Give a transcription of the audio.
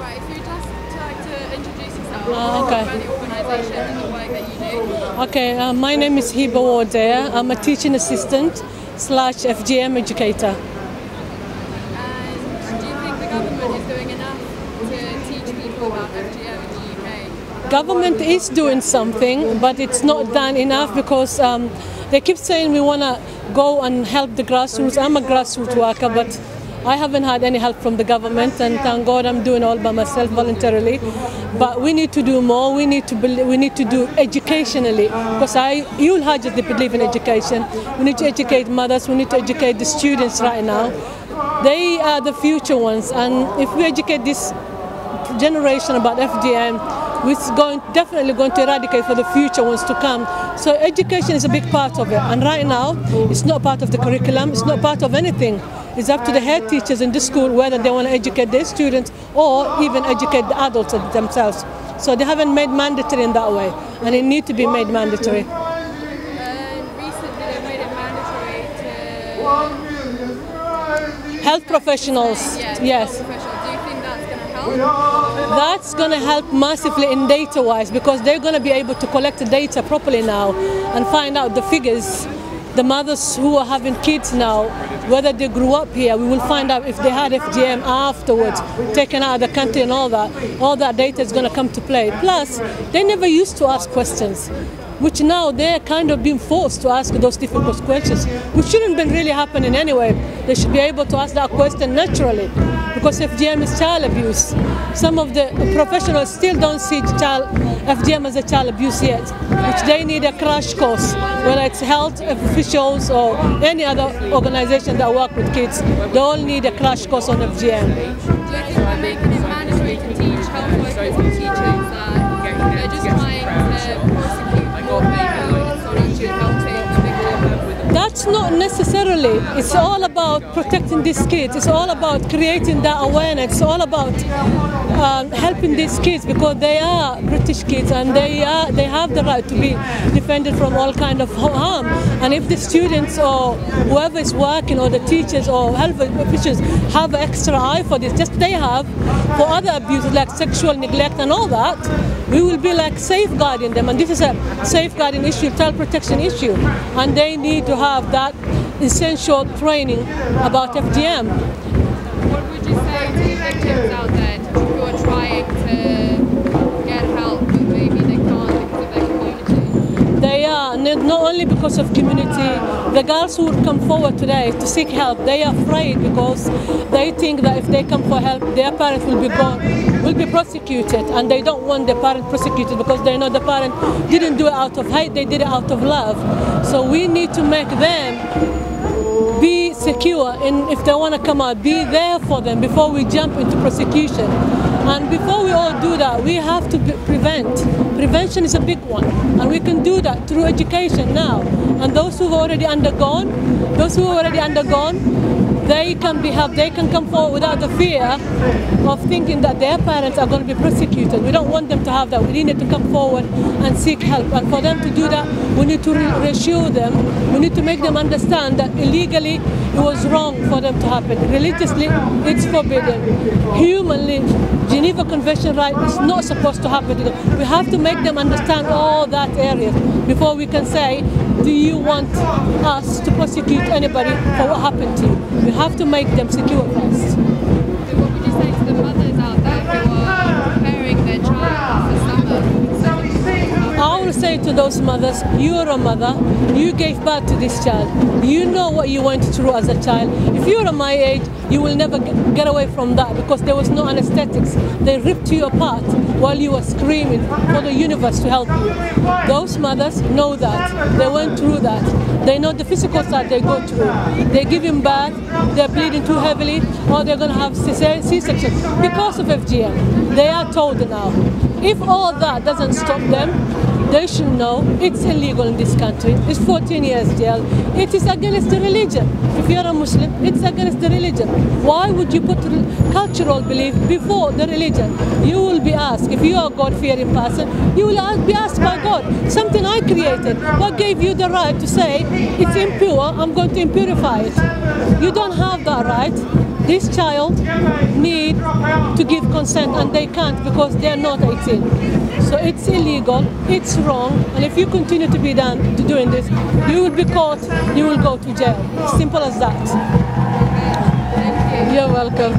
Right, if you'd just like to introduce yourself, Okay. about the organisation and the work that you do. Okay, my name is Hibo Wardere. I'm a teaching assistant / FGM educator. And do you think the government is doing enough to teach people about FGM in the UK? Government is doing something, but it's not done enough because they keep saying we want to go and help the grassroots. I'm a grassroots worker, but I haven't had any help from the government, and thank God I'm doing all by myself voluntarily. But we need to do more. We need to do educationally, because you'll just believe in education. We need to educate mothers. We need to educate the students right now. They are the future ones, and if we educate this generation about FGM, we're definitely going to eradicate for the future ones to come. So education is a big part of it, and right now it's not part of the curriculum. It's not part of anything. It's up to the head teachers in the school whether they want to educate their students or even educate the adults themselves. So they haven't made mandatory in that way, and it needs to be made mandatory. Recently they made it mandatory to Health professionals, yes. Health professionals. Do you think that's going to help? That's going to help massively in data-wise, because they're going to be able to collect the data properly now and find out the figures. The mothers who are having kids now, whether they grew up here, we will find out if they had FGM afterwards, taken out of the country and all that data is going to come to play. Plus, they never used to ask questions, which now they're kind of being forced to ask those difficult questions, which shouldn't be really happening anyway. They should be able to ask that question naturally, because FGM is child abuse. Some of the professionals still don't see FGM as a child abuse yet, which they need a crash course, whether it's health officials or any other organization that work with kids. They all need a crash course on FGM. Do you think by making it mandatory to teach health workers and teachers that they're just trying to prosecute more people and it's not actually helping the victim? That's not necessarily. It's all about protecting these kids. It's all about creating that awareness. It's all about helping these kids, because they are British kids and they have the right to be defended from all kind of harm. And if the students or whoever is working, or the teachers or health officials have an extra eye for this, just they have for other abuses like sexual neglect and all that, we will be like safeguarding them. And this is a safeguarding issue, child protection issue, and they need to have that essential training about FGM. What would you say to the victims out there who are trying to get help but maybe they can't because of their community? They are, not only because of community. The girls who would come forward today to seek help, they are afraid because they think that if they come for help, their parents will be prosecuted, and they don't want the parent prosecuted because they know the parent didn't do it out of hate, they did it out of love. So we need to make them be secure, and if they want to come out, be there for them before we jump into prosecution. And before we all do that, we have to prevent. Prevention is a big one, and we can do that through education now. And those who've already undergone, they can be helped. They can come forward without the fear of thinking that their parents are going to be prosecuted. We don't want them to have that. We need to come forward and seek help. And for them to do that, we need to reassure them. We need to make them understand that illegally it was wrong for them to happen. Religiously, it's forbidden. Humanly, Geneva Convention right is not supposed to happen to them. We have to make them understand all that area before we can say, do you want us to prosecute anybody for what happened to you? We have to make them secure first. So what would you say to the mothers out there who are preparing their child for summer? I will say to those mothers, you're a mother, you gave birth to this child, you know what you went through as a child. If you're my age, you will never get away from that, because there was no anesthetics. They ripped you apart while you were screaming for the universe to help you. Those mothers know that. They went through that. They know the physical side they go through. They're giving birth, they're bleeding too heavily, or they're going to have C-section because of FGM. They are told now. If all that doesn't stop them, they should know it's illegal in this country. It's 14 years jail. It is against the religion. If you're a Muslim, it's against the religion. Why would you put cultural belief before the religion? You will be asked, if you are a God-fearing person, you will be asked by God, something I created. What gave you the right to say, it's impure, I'm going to impurify it? You don't have that right. this child need to give consent, and they can't because they are not 18. So it's illegal, it's wrong, and if you continue to be doing this, you will be caught, you will go to jail. Simple as that. You're welcome.